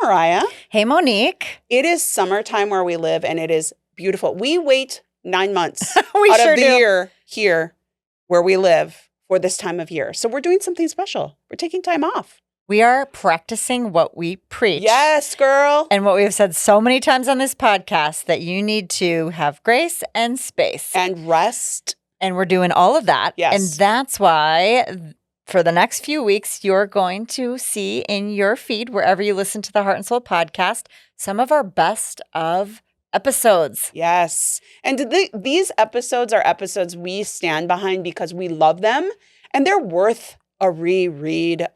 Mariah. Hey, Monique. It is summertime where we live, and it is beautiful. We wait 9 months We out sure of the do. year here where we live for this time of year. So we're doing something special. We're taking time off. We are practicing what we preach. Yes, girl. And what we've said so many times on this podcast, that you need to have grace and space. And rest. And we're doing all of that. Yes. And that's why for the next few weeks, you're going to see in your feed, wherever you listen to the Heart and Soul podcast, some of our best of episodes. Yes. And these episodes are episodes we stand behind because we love them, and they're worth a re-listen,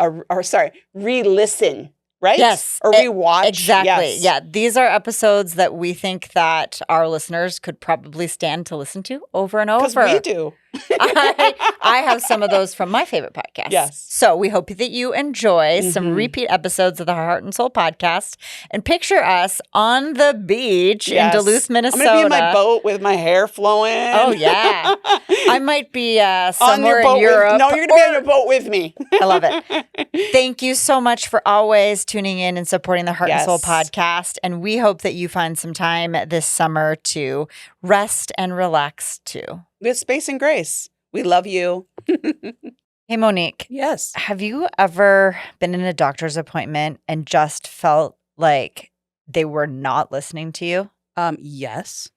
right? Yes. Or rewatch. Exactly. Yes. Yeah. These are episodes that we think that our listeners could probably stand to listen to over and over. Because we do. I have some of those from my favorite podcasts. Yes. So we hope that you enjoy some repeat episodes of the Heart and Soul podcast, and picture us on the beach in Duluth, Minnesota. I'm going to be in my boat with my hair flowing. Oh, yeah. I might be somewhere on in Europe. you're going to be on your boat with me. I love it. Thank you so much for always tuning in and supporting the Heart and Soul podcast. And we hope that you find some time this summer to rest and relax too. With space and grace. We love you. Hey, Monique. Yes. Have you ever been in a doctor's appointment and just felt like they were not listening to you? Yes.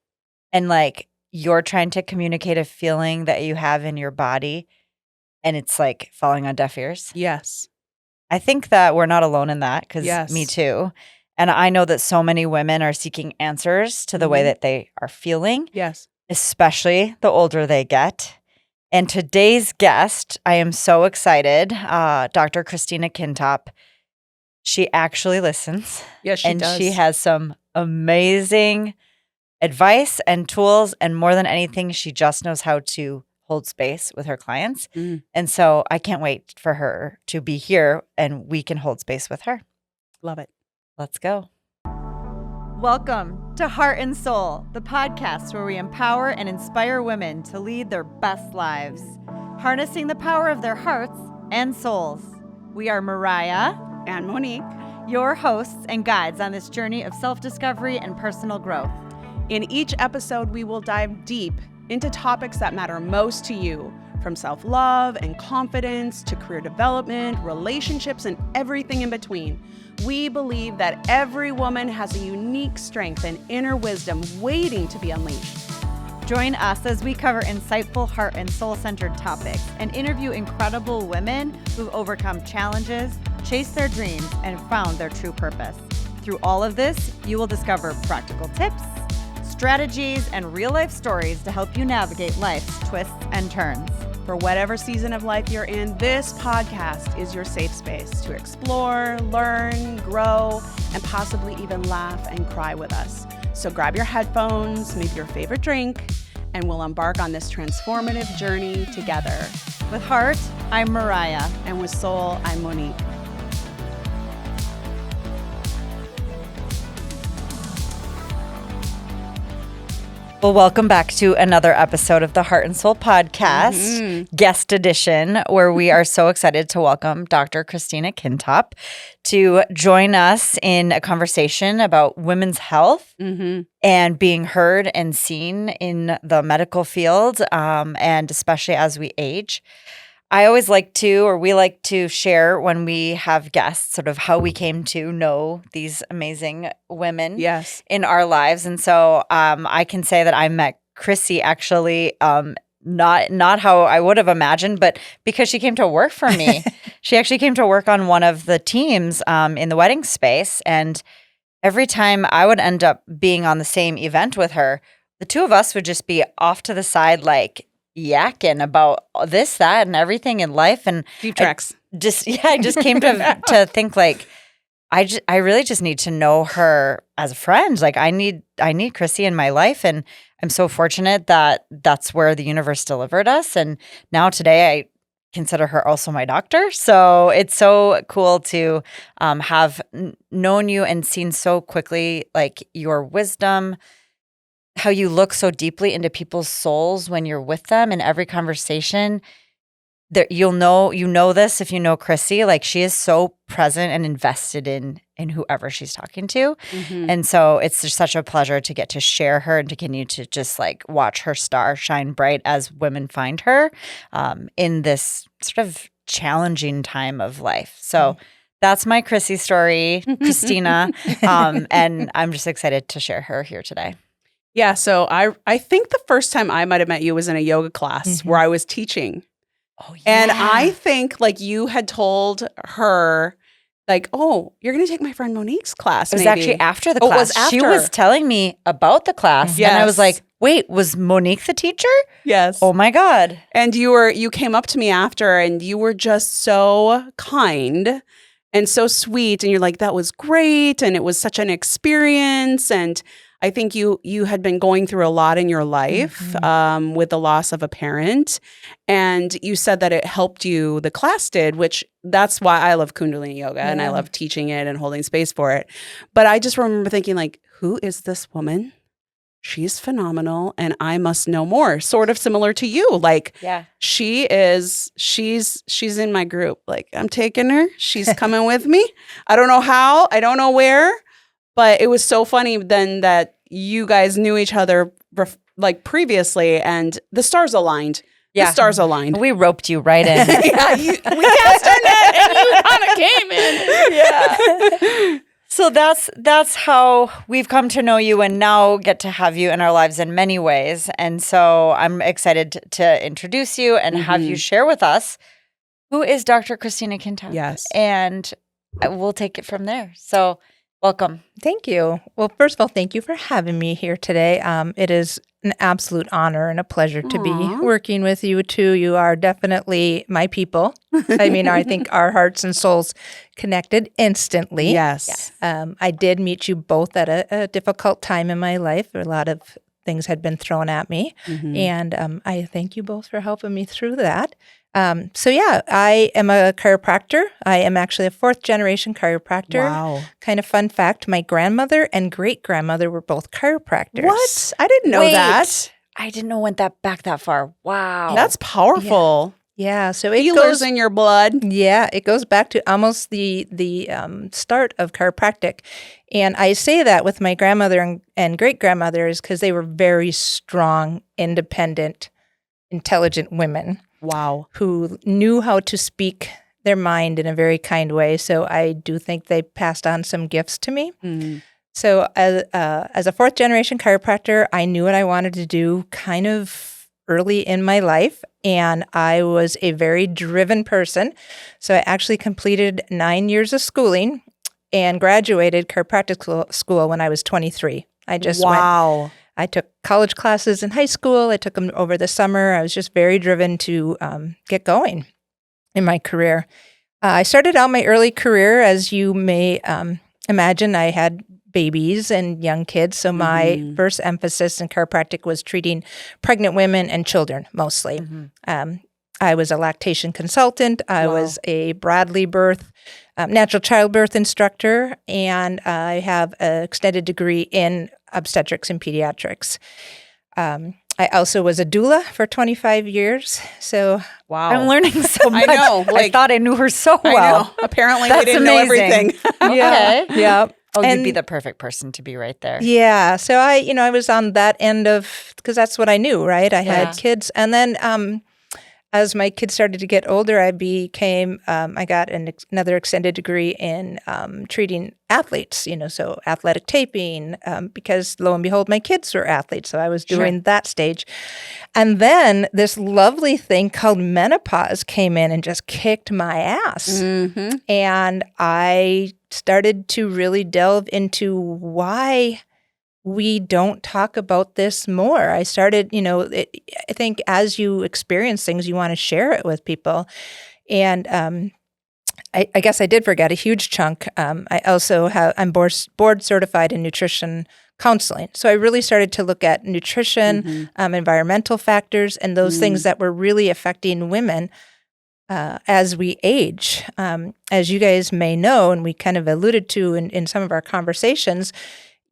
And like you're trying to communicate a feeling that you have in your body and it's like falling on deaf ears? Yes. I think that we're not alone in that, because me too. And I know that so many women are seeking answers to the way that they are feeling. Yes. Especially the older they get. And today's guest, I am so excited, Dr. Christina Kintop. She actually listens. Yes, she does. And she has some amazing advice and tools. And more than anything, she just knows how to hold space with her clients. And so I can't wait for her to be here and we can hold space with her. Love it. Let's go. Welcome to Heart and Soul, the podcast where we empower and inspire women to lead their best lives, harnessing the power of their hearts and souls. We are Mariah and Monique, your hosts and guides on this journey of self-discovery and personal growth. In each episode, we will dive deep into topics that matter most to you, from self-love and confidence to career development, relationships, and everything in between. We believe that every woman has a unique strength and inner wisdom waiting to be unleashed. Join us as we cover insightful heart and soul-centered topics and interview incredible women who've overcome challenges, chased their dreams, and found their true purpose. Through all of this, you will discover practical tips, strategies, and real-life stories to help you navigate life's twists and turns. For whatever season of life you're in, this podcast is your safe space to explore, learn, grow, and possibly even laugh and cry with us. So grab your headphones, maybe your favorite drink, and we'll embark on this transformative journey together. With Heart, I'm Mariah. And with Soul, I'm Monique. Well, welcome back to another episode of the Heart and Soul podcast, guest edition, where we are so excited to welcome Dr. Christina Kintop to join us in a conversation about women's health and being heard and seen in the medical field, and especially as we age. I always like to, or we like to share when we have guests, sort of how we came to know these amazing women in our lives. And so I can say that I met Chrissy actually not how I would have imagined, but because she came to work for me. She actually came to work on one of the teams in the wedding space. And every time I would end up being on the same event with her, the two of us would just be off to the side, like yakking about this, that, and everything in life. And deep tracks. I just came to think like, I really just need to know her as a friend. Like I need Chrissy in my life, and I'm so fortunate that that's where the universe delivered us. And now today I consider her also my doctor. So it's so cool to have known you and seen so quickly like your wisdom, how you look so deeply into people's souls when you're with them in every conversation. there, you know this if you know Chrissy, like she is so present and invested in whoever she's talking to. Mm-hmm. And so it's just such a pleasure to get to share her and to continue to just like watch her star shine bright as women find her in this sort of challenging time of life. So that's my Chrissy story, Christina. And I'm just excited to share her here today. Yeah. So I think the first time I might have met you was in a yoga class where I was teaching. Oh, yeah. And I think like you had told her like, oh, you're going to take my friend Monique's class. It was maybe. actually after the Oh, it class. was after. She was telling me about the class. Yes. And I was like, wait, was Monique the teacher? Yes. Oh my God. And you came up to me after and you were just so kind and so sweet. And you're like, that was great. And it was such an experience. And I think you had been going through a lot in your life with the loss of a parent. And you said that it helped you, the class did, which that's why I love Kundalini yoga and I love teaching it and holding space for it. But I just remember thinking like, who is this woman? She's phenomenal and I must know more. Sort of similar to you. Like she's in my group. Like I'm taking her. She's coming with me. I don't know how. I don't know where. But it was so funny then that you guys knew each other like previously and the stars aligned. Yeah. The stars aligned. We roped you right in. We cast our net and you kind of came in. Yeah. So that's how we've come to know you and now get to have you in our lives in many ways. And so I'm excited to introduce you and have you share with us who is Dr. Christina Kintop. Yes. And we'll take it from there. So welcome. Thank you. Well, first of all, thank you for having me here today. It is an absolute honor and a pleasure to be working with you two. You are definitely my people. I mean, I think our hearts and souls connected instantly. Yes. I did meet you both at a difficult time in my life. A lot of things had been thrown at me. And I thank you both for helping me through that. I am a chiropractor. I am actually a 4th-generation chiropractor. Wow. Kind of fun fact, my grandmother and great-grandmother were both chiropractors. What? I didn't know that. I didn't know went back that far. Wow. That's powerful. Yeah, so it Healers goes in your blood. Yeah, it goes back to almost the start of chiropractic. And I say that with my grandmother and great-grandmothers because they were very strong, independent, intelligent women. Wow. Who knew how to speak their mind in a very kind way. So I do think they passed on some gifts to me. So as a 4th-generation chiropractor, I knew what I wanted to do kind of early in my life. And I was a very driven person. So I actually completed 9 years of schooling and graduated chiropractic school when I was 23. I just went. I took college classes in high school. I took them over the summer. I was just very driven to get going in my career. I started out my early career, as you may imagine, I had babies and young kids. So my first emphasis in chiropractic was treating pregnant women and children mostly. I was a lactation consultant. I was a Bradley birth, natural childbirth instructor, and I have an extended degree in obstetrics and pediatrics. I also was a doula for 25 years. So I'm learning so much. I know. I thought I knew her so well. I know. Apparently we didn't know everything. Okay. Yeah. Oh, you'd be the perfect person to be right there. Yeah. So I was on that end of, because that's what I knew, right? I had kids. And then as my kids started to get older, I got another extended degree in treating athletes, so athletic taping, because lo and behold, my kids were athletes. So I was doing that stage. And then this lovely thing called menopause came in and just kicked my ass. And I started to really delve into why we don't talk about this more. I started, I think as you experience things, you want to share it with people. And I guess I did forget a huge chunk. I also I'm board certified in nutrition counseling. So I really started to look at nutrition, environmental factors, and those things that were really affecting women as we age. As you guys may know, and we kind of alluded to in some of our conversations,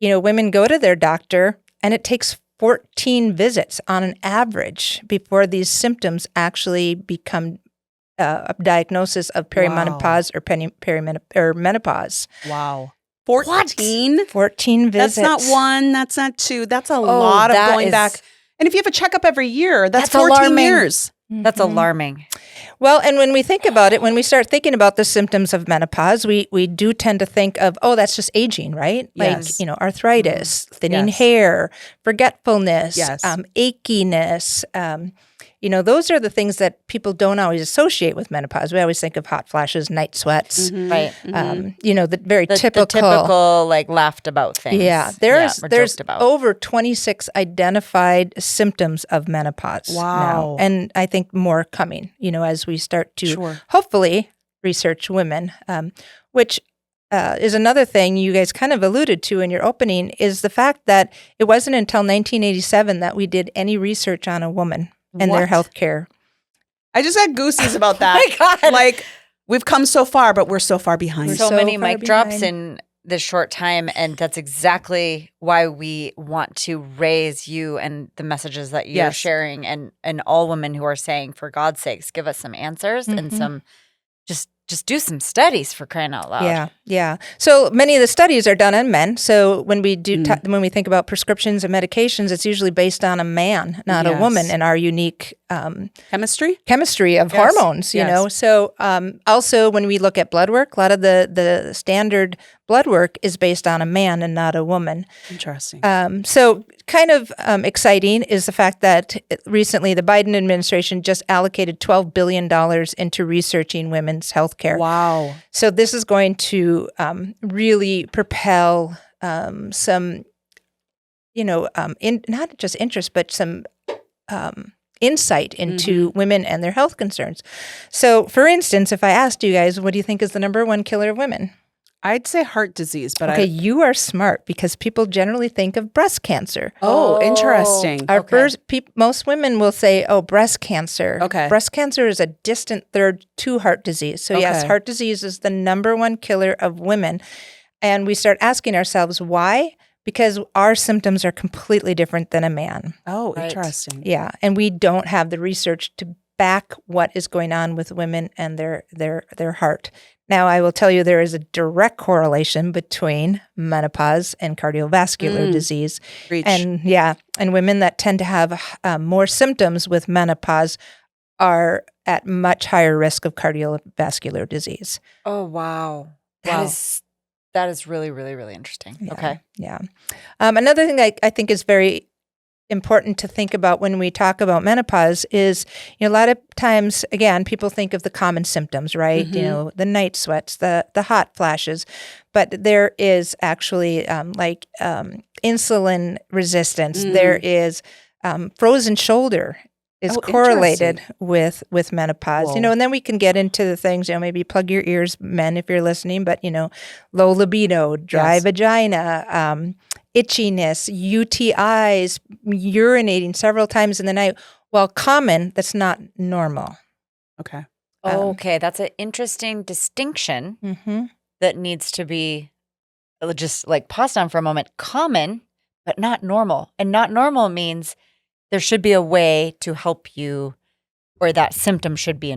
women go to their doctor and it takes 14 visits on an average before these symptoms actually become diagnosis of perimenopause or menopause. Wow. 14? 14 visits. That's not one. That's not two. That's a lot of going back. And if you have a checkup every year, that's 14 alarming. years. That's alarming. Well, and when we think about it, when we start thinking about the symptoms of menopause, we do tend to think of, oh, that's just aging, right? Yes. Like, arthritis, thinning Yes. hair, forgetfulness, Yes. achiness. Those are the things that people don't always associate with menopause. We always think of hot flashes, night sweats, Right. the very The typical. typical, like, laughed about things. Yeah, or there's joked about. over 26 identified symptoms of menopause now, and I think more coming. As we start to hopefully research women, which is another thing you guys kind of alluded to in your opening, is the fact that it wasn't until 1987 that we did any research on a woman and their health care. I just had goosies about that. Oh my God. Like, we've come so far, but we're so far behind. So many far mic drops behind. in this short time, and that's exactly why we want to raise you and the messages that you're sharing, and all women who are saying, for God's sakes, give us some answers and some just do some studies, for crying out loud. Yeah. So many of the studies are done on men. So when we do, when we think about prescriptions and medications, it's usually based on a man, not a woman, and our unique chemistry of hormones. You know. So also when we look at blood work, a lot of the standard blood work is based on a man and not a woman. Interesting. So kind of exciting is the fact that recently the Biden administration just allocated $12 billion into researching women's health care. Wow. So this is going to really propel some, not just interest, but some insight into women and their health concerns. So for instance, if I asked you guys, what do you think is the number one killer of women? I'd say heart disease, but you are smart, because people generally think of breast cancer. Oh, interesting. Most women will say, "Oh, breast cancer." Okay. Breast cancer is a distant third to heart disease. So yes, heart disease is the number one killer of women, and we start asking ourselves why. Because our symptoms are completely different than a man. Oh, interesting. Yeah, and we don't have the research to back what is going on with women and their heart. Now, I will tell you there is a direct correlation between menopause and cardiovascular disease. Reach. And women that tend to have more symptoms with menopause are at much higher risk of cardiovascular disease. Oh, wow. That is really, really, really interesting. Yeah, okay. Yeah. Another thing I think is very important to think about when we talk about menopause is, a lot of times, again, people think of the common symptoms, right? The night sweats, the hot flashes, but there is actually insulin resistance. There is frozen shoulder is correlated with menopause. And then we can get into the things, maybe plug your ears, men, if you're listening, but, low libido, dry vagina, itchiness, UTIs, urinating several times in the night. Well, common, that's not normal. Okay. Okay, that's an interesting distinction that needs to be just like paused on for a moment. Common, but not normal. And not normal means there should be a way to help you, or that symptom should be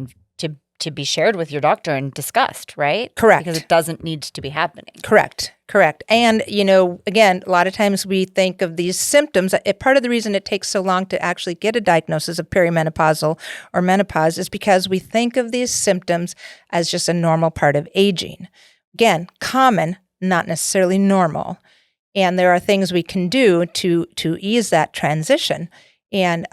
to be shared with your doctor and discussed, right? Correct. Because it doesn't need to be happening. Correct. And, again, a lot of times we think of these symptoms. Part of the reason it takes so long to actually get a diagnosis of perimenopausal or menopause is because we think of these symptoms as just a normal part of aging. Again, common, not necessarily normal. And there are things we can do to ease that transition. And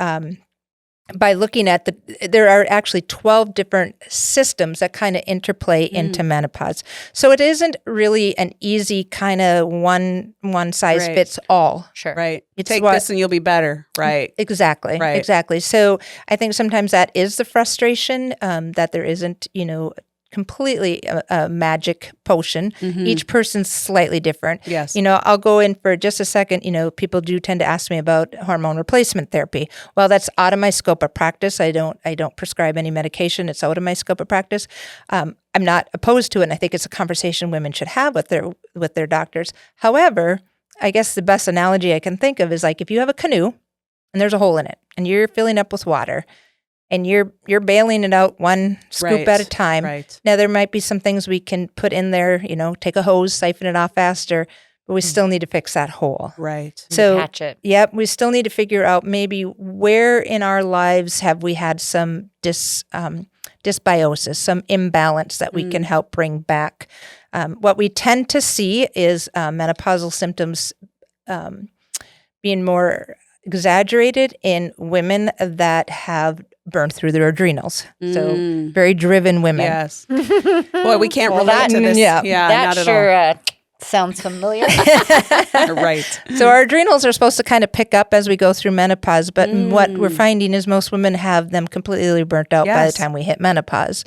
by looking at there are actually 12 different systems that kind of interplay into menopause. So it isn't really an easy kind of one size fits all. Sure. Right. Take this and you'll be better. Right. Exactly. Right. Exactly. So I think sometimes that is the frustration, that there isn't, completely a magic potion. Each person's slightly different. Yes. I'll go in for just a second. People do tend to ask me about hormone replacement therapy. Well, that's out of my scope of practice. I don't prescribe any medication. It's out of my scope of practice. I'm not opposed to it, and I think it's a conversation women should have with their doctors. However, I guess the best analogy I can think of is like if you have a canoe and there's a hole in it and you're filling up with water, and you're bailing it out one scoop at a time. Right. Now, there might be some things we can put in there, take a hose, siphon it off faster, but we still need to fix that hole. Right. So, patch it. Yep, we still need to figure out maybe where in our lives have we had some dysbiosis, some imbalance that we can help bring back. What we tend to see is menopausal symptoms being more exaggerated in women that have burned through their adrenals. So very driven women. Yes. Boy, we can't relate to this. yeah, That not at sure sounds familiar. all. Right. So our adrenals are supposed to kind of pick up as we go through menopause, but what we're finding is most women have them completely burnt out by the time we hit menopause.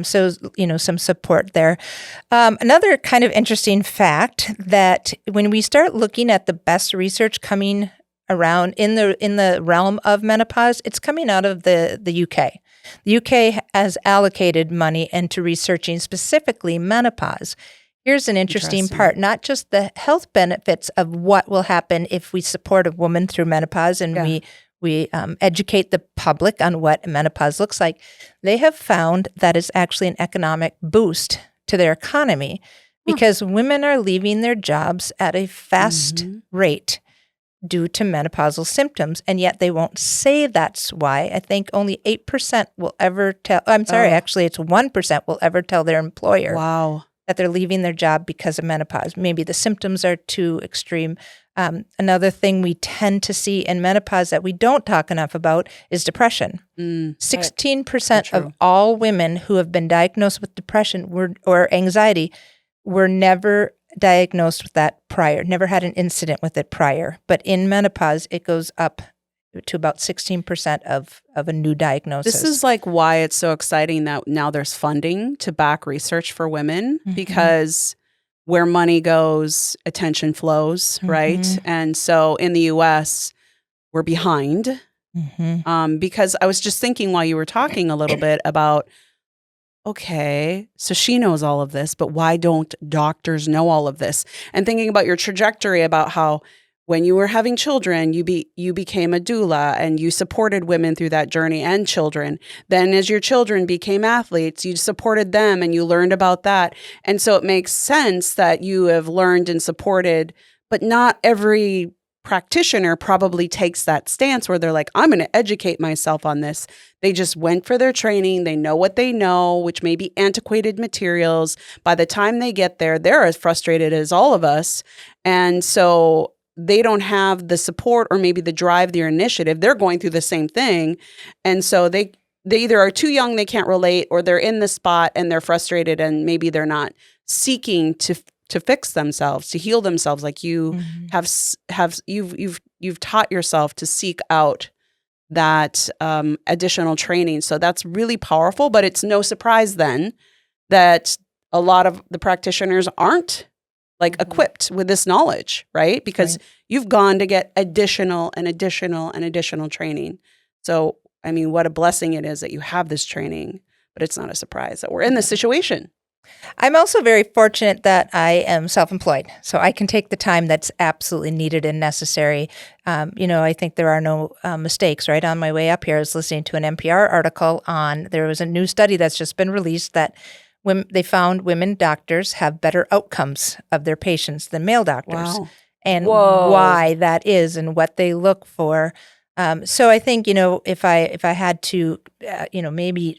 So, some support there. Another kind of interesting fact that when we start looking at the best research coming around in the realm of menopause, it's coming out of the UK. The UK has allocated money into researching specifically menopause. Here's an interesting part, not just the health benefits of what will happen if we support a woman through menopause and we educate the public on what menopause looks like. They have found that it's actually an economic boost to their economy because women are leaving their jobs at a fast rate due to menopausal symptoms, and yet they won't say that's why. I think only 8% will ever tell, actually it's 1% will ever tell their employer. Wow. That they're leaving their job because of menopause. Maybe the symptoms are too extreme. Another thing we tend to see in menopause that we don't talk enough about is depression. 16% of all women who have been diagnosed with depression or anxiety were never diagnosed with that prior, never had an incident with it prior. But in menopause, it goes up to about 16% of a new diagnosis. This is like why it's so exciting that now there's funding to back research for women because where money goes, attention flows, right? And so in the US, we're behind because I was just thinking while you were talking a little bit about, okay, so she knows all of this, but why don't doctors know all of this? And thinking about your trajectory about how when you were having children, you became a doula and you supported women through that journey and children. Then as your children became athletes, you supported them and you learned about that. And so it makes sense that you have learned and supported, but not every practitioner probably takes that stance where they're like, I'm going to educate myself on this. They just went for their training. They know what they know, which may be antiquated materials. By the time they get there, they're as frustrated as all of us. And so they don't have the support or maybe the drive, their initiative. They're going through the same thing. And so they either are too young, they can't relate, or they're in the spot and they're frustrated and maybe they're not seeking to fix themselves, to heal themselves. Like you you've taught yourself to seek out that additional training. So that's really powerful, but it's no surprise then that a lot of the practitioners aren't equipped with this knowledge, right? Because you've gone to get additional training. So, I mean, what a blessing it is that you have this training, but it's not a surprise that we're in this situation. I'm also very fortunate that I am self-employed, so I can take the time that's absolutely needed and necessary. I think there are no mistakes, right? On my way up here, I was listening to an NPR article there was a new study that's just been released that they found women doctors have better outcomes of their patients than male doctors. Wow. And why that is and what they look for. So I think, if I had to, maybe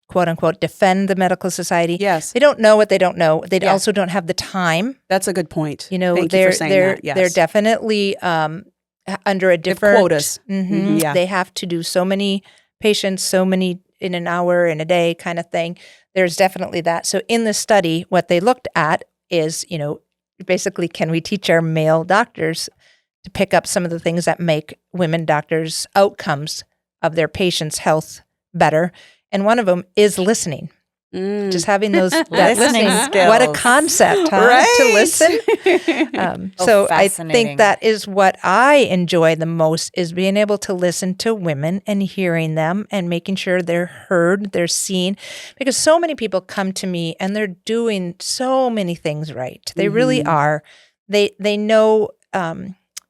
quote unquote defend the medical society. Yes. They don't know what they don't know. They also don't have the time. That's a good point. Thank you for saying that. Yes. They're definitely under a different quotas. Yeah. They have to do so many patients, so many in an hour, in a day kind of thing. There's definitely that. So in the study, what they looked at is, basically, can we teach our male doctors to pick up some of the things that make women doctors' outcomes of their patients' health better? And one of them is listening. Just having those listening skills. What a concept, huh? Right? To listen. So I think that is what I enjoy the most, is being able to listen to women and hearing them and making sure they're heard, they're seen. Because so many people come to me and they're doing so many things right. They really are. They know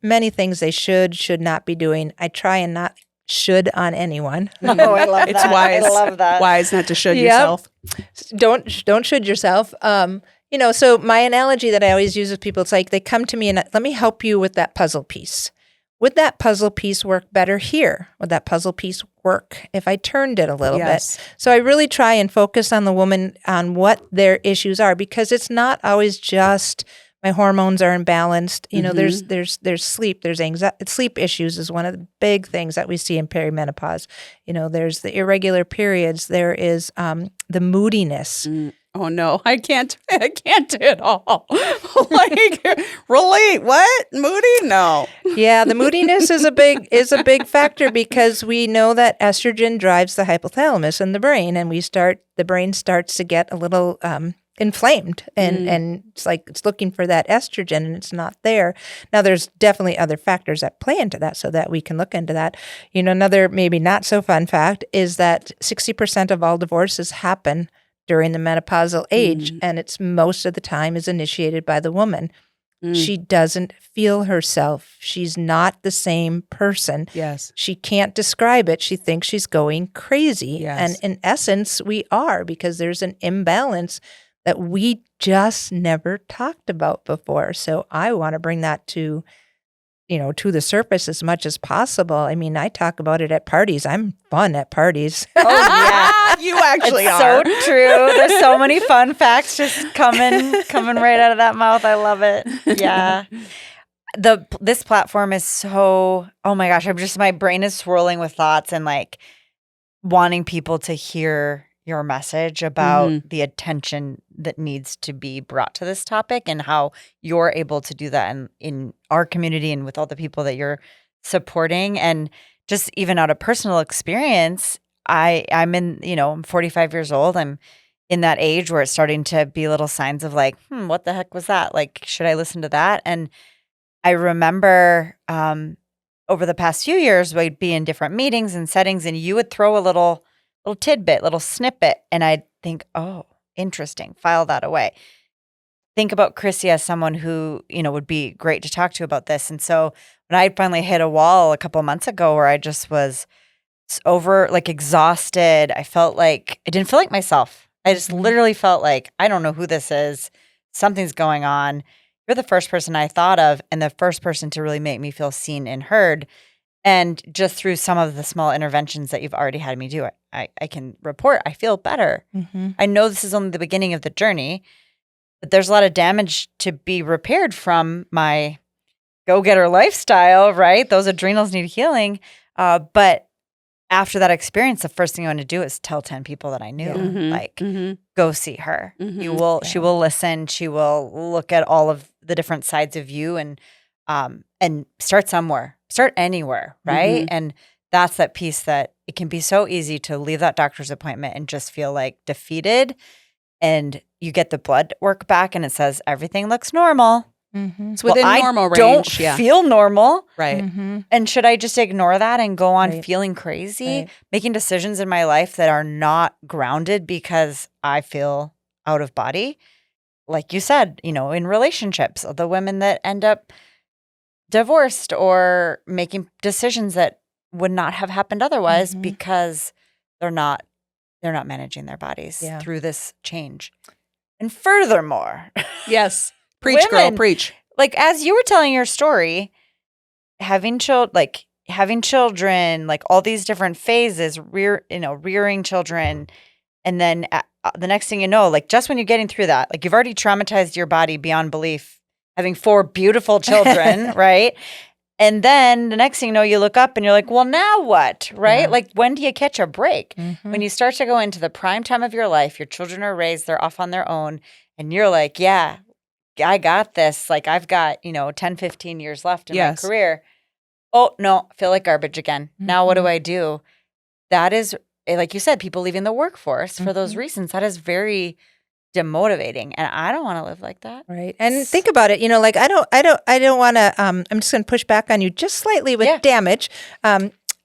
many things they should not be doing. I try and not should on anyone. Oh, I love It's that. wise. I love that. Wise not to should Yep. yourself. Don't should yourself. So my analogy that I always use with people, it's like they come to me and let me help you with that puzzle piece. Would that puzzle piece work better here? Would that puzzle piece work if I turned it a little Yes. bit? So I really try and focus on the woman on what their issues are, because it's not always just my hormones are imbalanced. There's sleep, there's anxiety. Sleep issues is one of the big things that we see in perimenopause. There's the irregular periods. There is the moodiness. Oh no, I can't do it all. Relate. What? Moody? No. Yeah, the moodiness is a big factor, because we know that estrogen drives the hypothalamus in the brain, and the brain starts to get a little inflamed, and it's like it's looking for that estrogen and it's not there. Now there's definitely other factors that play into that, so that we can look into that. Another maybe not so fun fact is that 60% of all divorces happen during the menopausal age, and it's most of the time is initiated by the woman. She doesn't feel herself. She's not the same person. Yes. She can't describe it. She thinks she's going crazy. Yes. And in essence, we are, because there's an imbalance that we just never talked about before. So I want to bring that to the surface as much as possible. I mean, I talk about it at parties. I'm fun at parties. Oh, yeah. You actually It's are. so true. There's so many fun facts just coming right out of that mouth. I love it. Yeah. This platform is so, oh my gosh, my brain is swirling with thoughts and like wanting people to hear your message about the attention that needs to be brought to this topic, and how you're able to do that in our community and with all the people that you're supporting. And just even out of personal experience, I'm 45 years old. I'm in that age where it's starting to be little signs of like, what the heck was that? Like, should I listen to that? And I remember over the past few years, we'd be in different meetings and settings, and you would throw a little tidbit, little snippet, and I'd think, oh, interesting, file that away. Think about Chrissy as someone who, would be great to talk to about this. And so when I finally hit a wall a couple months ago where I just was exhausted, I felt like I didn't feel like myself. I just literally felt like, I don't know who this is. Something's going on. You're the first person I thought of, and the first person to really make me feel seen and heard. And just through some of the small interventions that you've already had me do, I can report I feel better. I know this is only the beginning of the journey, but there's a lot of damage to be repaired from my go-getter lifestyle, right? Those adrenals need healing. But after that experience, the first thing I want to do is tell 10 people that I knew, go see her. She will listen. She will look at all of the different sides of you, and start somewhere. Start anywhere, right? And that's that piece that it can be so easy to leave that doctor's appointment and just feel like defeated. And you get the blood work back and it says everything looks normal. It's within normal range. I don't feel normal. Right. And should I just ignore that and go on feeling crazy, making decisions in my life that are not grounded because I feel out of body? Like you said, in relationships, the women that end up divorced or making decisions that would not have happened otherwise because they're not managing their bodies through this change. And furthermore, yes, preach, women, girl, preach. Like as you were telling your story, having children, like all these different phases, rearing children, and then the next thing you know, like just when you're getting through that, like you've already traumatized your body beyond belief, having 4 beautiful children, right? And then the next thing you know, you look up and you're like, well, now what, right? Yeah. Like, when do you catch a break? When you start to go into the prime time of your life, your children are raised, they're off on their own, and you're like, yeah, I got this. Like, I've got, 10, 15 years left in my career. Oh, no, I feel like garbage again. Now what do I do? That is, like you said, people leaving the workforce for those reasons. That is very demotivating, and I don't want to live like that. Right. And think about it, like I don't want to I'm just going to push back on you just slightly with damage.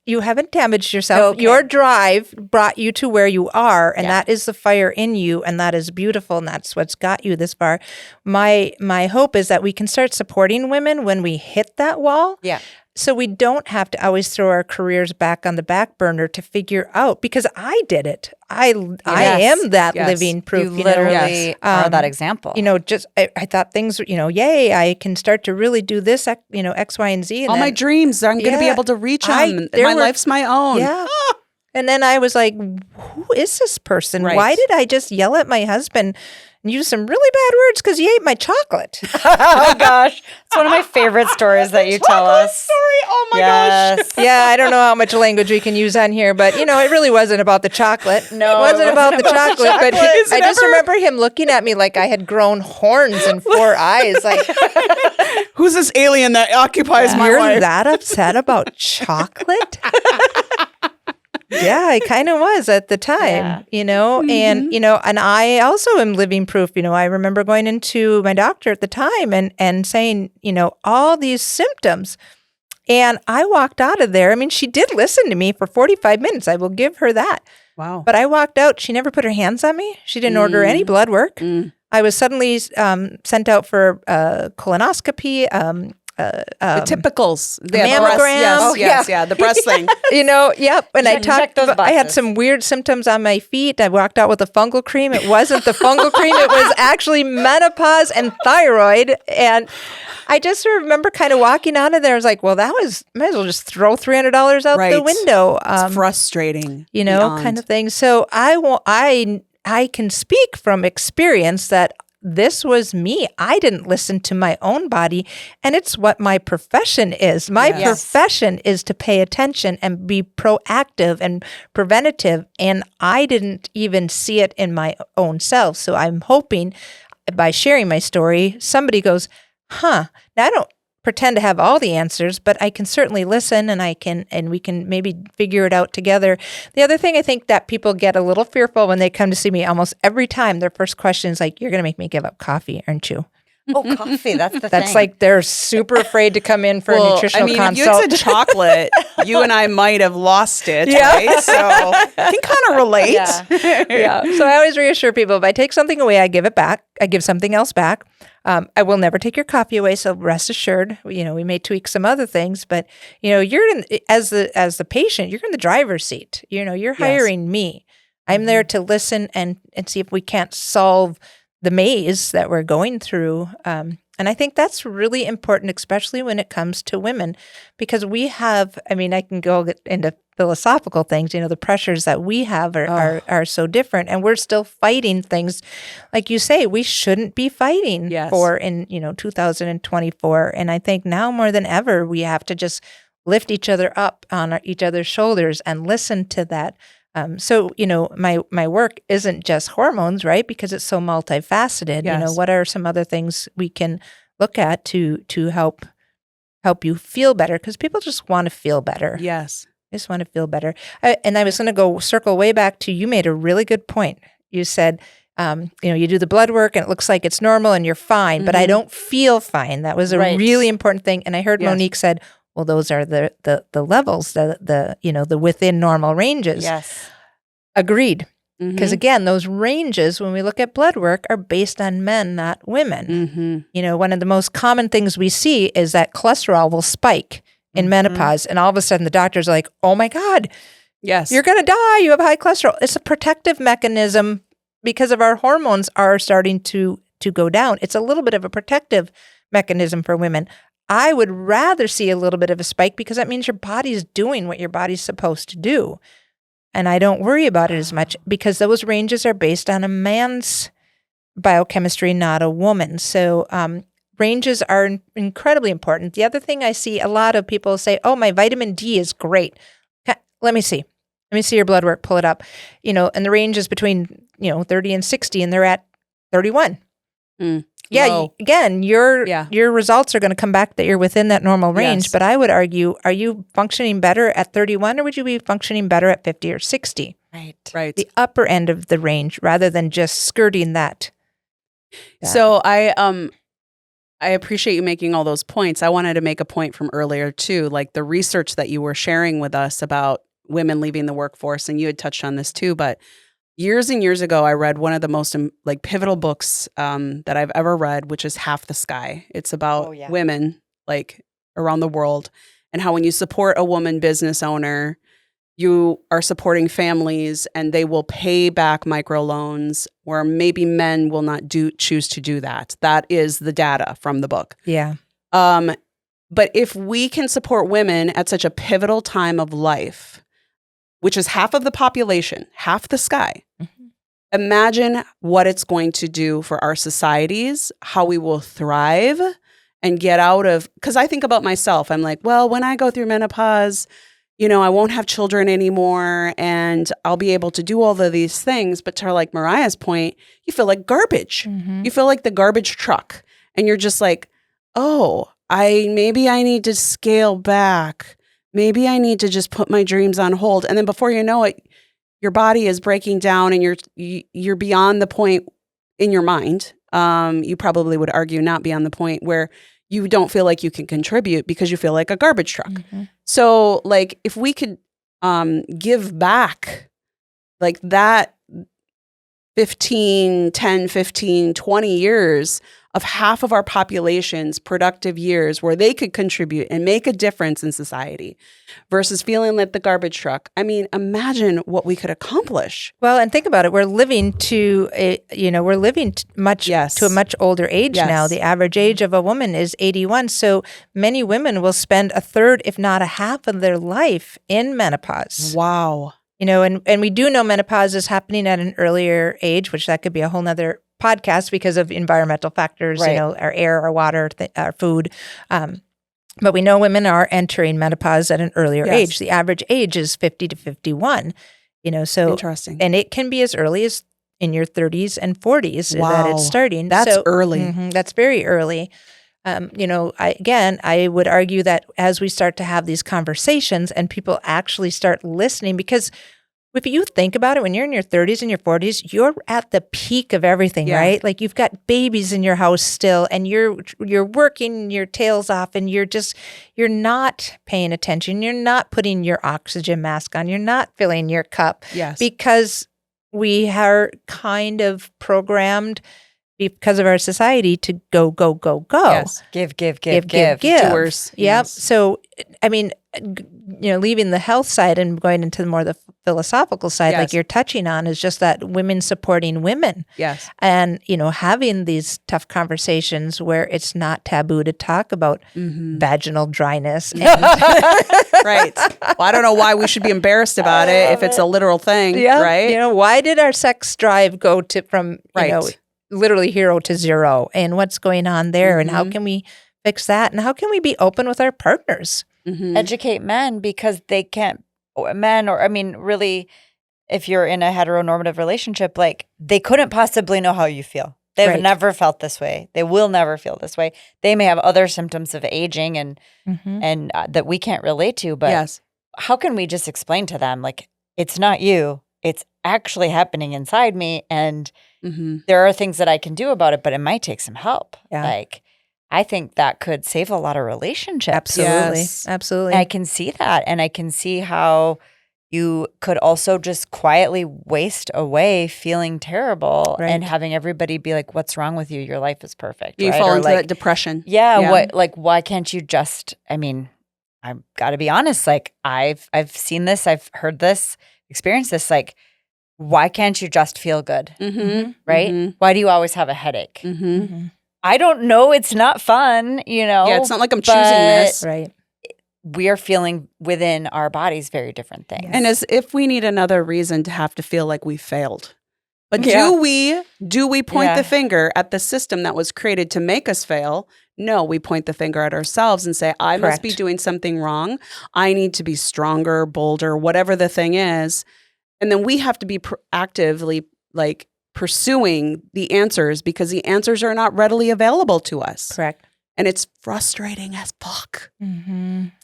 You haven't damaged yourself. Okay. Your drive brought you to where you are, and that is the fire in you, and that is beautiful, and that's what's got you this far. My hope is that we can start supporting women when we hit that wall. Yeah. So we don't have to always throw our careers back on the back burner to figure out, because I did it. I am that living proof. You literally are that example. Just I thought things, yay, I can start to really do this, X, Y, and Z. And all my dreams, I'm going to be able to reach them. My life's my own. Yeah. And then I was like, who is this person? Right. Why did I just yell at my husband and use some really bad words because he ate my chocolate? Oh, gosh. It's one of my favorite stories that you tell us. Story. Oh, my gosh. Yeah, I don't know how much language we can use on here, but, it really wasn't about the chocolate. No, it wasn't about the chocolate. But I just remember him looking at me like I had grown horns and 4 eyes. Like, who's this alien that occupies my life? You're that upset about chocolate? Yeah, I kind of was at the time, and I also am living proof. I remember going into my doctor at the time and saying, all these symptoms. And I walked out of there. I mean, she did listen to me for 45 minutes. I will give her that. Wow. But I walked out. She never put her hands on me. She didn't order any blood work. I was suddenly sent out for colonoscopy, the typicals, the mammogram, yes, the breast thing. Yep. And I had boxes. some weird symptoms on my feet. I walked out with a fungal cream. It wasn't the fungal cream. It was actually menopause and thyroid. And I just remember kind of walking out of there. I was like, well, might as well just throw $300 out the window. It's frustrating, kind of thing. So I can speak from experience that this was me. I didn't listen to my own body, and it's what my profession is. My profession is to pay attention and be proactive and preventative, and I didn't even see it in my own self. So I'm hoping by sharing my story, somebody goes, now I don't pretend to have all the answers, but I can certainly listen, and we can maybe figure it out together. The other thing I think that people get a little fearful when they come to see me almost every time, their first question is like, you're going to make me give up coffee, aren't you? Oh, coffee. That's the thing. That's like they're super afraid to come in for a nutritional consult. If you said chocolate, you and I might have lost it. Right? So I can kind of relate. Yeah. So I always reassure people, if I take something away, I give it back. I give something else back. I will never take your coffee away. So rest assured, we may tweak some other things, but you're as the patient, you're in the driver's seat. You're hiring me. I'm there to listen and see if we can't solve the maze that we're going through. And I think that's really important, especially when it comes to women, because we have, I can go into philosophical things, the pressures that we have are so different, and we're still fighting things, like you say, we shouldn't be fighting for in, 2024. And I think now more than ever, we have to just lift each other up on each other's shoulders and listen to that. So, my work isn't just hormones, right? Because it's so multifaceted. Yes. What are some other things we can look at to help you feel better? Because people just want to feel better. Yes. They just want to feel better. And I was going to go circle way back to, you made a really good point. You said, you do the blood work and it looks like it's normal and you're fine, but I don't feel fine. That was a really important thing. And I heard Monique said, well, those are the levels, the within normal ranges. Yes. Agreed. Because again, those ranges, when we look at blood work, are based on men, not women. One of the most common things we see is that cholesterol will spike in menopause. And all of a sudden the doctors are like, oh my God, you're going to die. You have high cholesterol. It's a protective mechanism because of our hormones are starting to go down. It's a little bit of a protective mechanism for women. I would rather see a little bit of a spike because that means your body's doing what your body's supposed to do. And I don't worry about it as much because those ranges are based on a man's biochemistry, not a woman's. So ranges are incredibly important. The other thing I see, a lot of people say, oh, my vitamin D is great. Let me see. Let me see your blood work. Pull it up. And the range is between, 30 and 60, and they're at 31. Yeah, again, your results are going to come back that you're within that normal range. Yes. But I would argue, are you functioning better at 31 or would you be functioning better at 50 or 60? Right. The upper end of the range rather than just skirting that. So I appreciate you making all those points. I wanted to make a point from earlier too, like the research that you were sharing with us about women leaving the workforce, and you had touched on this too, but years and years ago, I read one of the most pivotal books that I've ever read, which is Half the Sky. It's about women around the world, and how when you support a woman business owner, you are supporting families and they will pay back microloans where maybe men will not choose to do that. That is the data from the book. Yeah. But if we can support women at such a pivotal time of life, which is half of the population, half the sky, imagine what it's going to do for our societies, how we will thrive and get out of, because I think about myself. I'm like, well, when I go through menopause, I won't have children anymore and I'll be able to do all of these things. But to like Mariah's point, you feel like garbage. You feel like the garbage truck. And you're just like, oh, maybe I need to scale back. Maybe I need to just put my dreams on hold. And then before you know it, your body is breaking down and you're beyond the point in your mind. You probably would argue not beyond the point where you don't feel like you can contribute because you feel like a garbage truck. So like if we could give back like that 10, 15, 20 years of half of our population's productive years where they could contribute and make a difference in society versus feeling like the garbage truck. I mean, imagine what we could accomplish. Well, and think about it. We're living to a much older age now. The average age of a woman is 81. So many women will spend a third, if not a half of their life in menopause. Wow. And we do know menopause is happening at an earlier age, which that could be a whole nother podcast because of environmental factors, right. Our air, our water, our food. But we know women are entering menopause at an earlier age. The average age is 50 to 51, so interesting. And it can be as early as in your 30s and 40s that it's starting. That's early. That's very early. I would argue that as we start to have these conversations and people actually start listening, because if you think about it, when you're in your 30s and your 40s, you're at the peak of everything, right? Like you've got babies in your house still, and you're working your tails off, and you're not paying attention. You're not putting your oxygen mask on. You're not filling your cup. Yes. Because we are kind of programmed because of our society to go, go, go, go. Yes. Give. Doers. Yep. Yes. So, I mean, leaving the health side and going into more the philosophical side, like you're touching on, is just that women supporting women. Yes. And, having these tough conversations where it's not taboo to talk about vaginal dryness. And right. Well, I don't know why we should be embarrassed about it if it's a literal thing, right? Why did our sex drive go from literally 0 to 0, and what's going on there, and how can we fix that, and how can we be open with our partners? Educate men, because they can't, really, if you're in a heteronormative relationship, like they couldn't possibly know how you feel. They've never felt this way. They will never feel this way. They may have other symptoms of aging and that we can't relate to, but how can we just explain to them, like, it's not you, it's actually happening inside me, and there are things that I can do about it, but it might take some help. Like, I think that could save a lot of relationships. Absolutely. Absolutely. I can see that. And I can see how you could also just quietly waste away feeling terrible and having everybody be like, what's wrong with you? Your life is perfect. You fall into that depression. Yeah. Why can't you just, I've got to be honest. Like I've seen this, I've heard this, experienced this. Like, why can't you just feel good? Right? Why do you always have a headache? I don't know. It's not fun, Yeah, it's not like I'm choosing this. Right. We are feeling within our bodies very different things. And as if we need another reason to have to feel like we failed. But do we point the finger at the system that was created to make us fail? No, we point the finger at ourselves and say, I must be doing something wrong. I need to be stronger, bolder, whatever the thing is. And then we have to be actively pursuing the answers, because the answers are not readily available to us. Correct. And it's frustrating as fuck.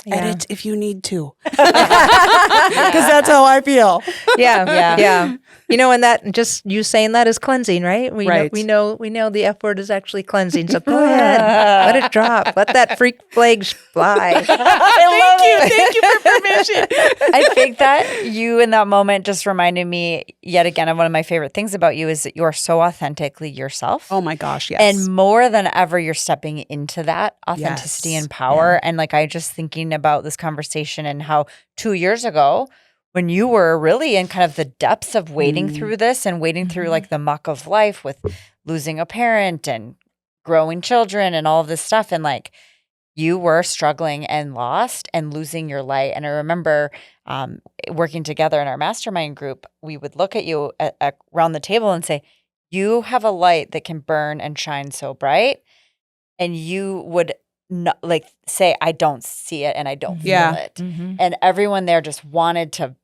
Edit if you need to. Because that's how I feel. Yeah. And that, just you saying that is cleansing, right? We know the F word is actually cleansing. So go ahead, let it drop. Let that freak flag fly. Thank you for permission. I think that you in that moment just reminded me yet again of one of my favorite things about you is that you are so authentically yourself. Oh my gosh, yes. And more than ever, you're stepping into that authenticity and power. And like, I just thinking about this conversation and how 2 years ago, when you were really in kind of the depths of wading through this and wading through like the muck of life with losing a parent and growing children and all of this stuff. And like, you were struggling and lost and losing your light. And I remember working together in our mastermind group, we would look at you around the table and say, you have a light that can burn and shine so bright. And you would not, like, say, I don't see it and I don't feel it. And everyone there just wanted to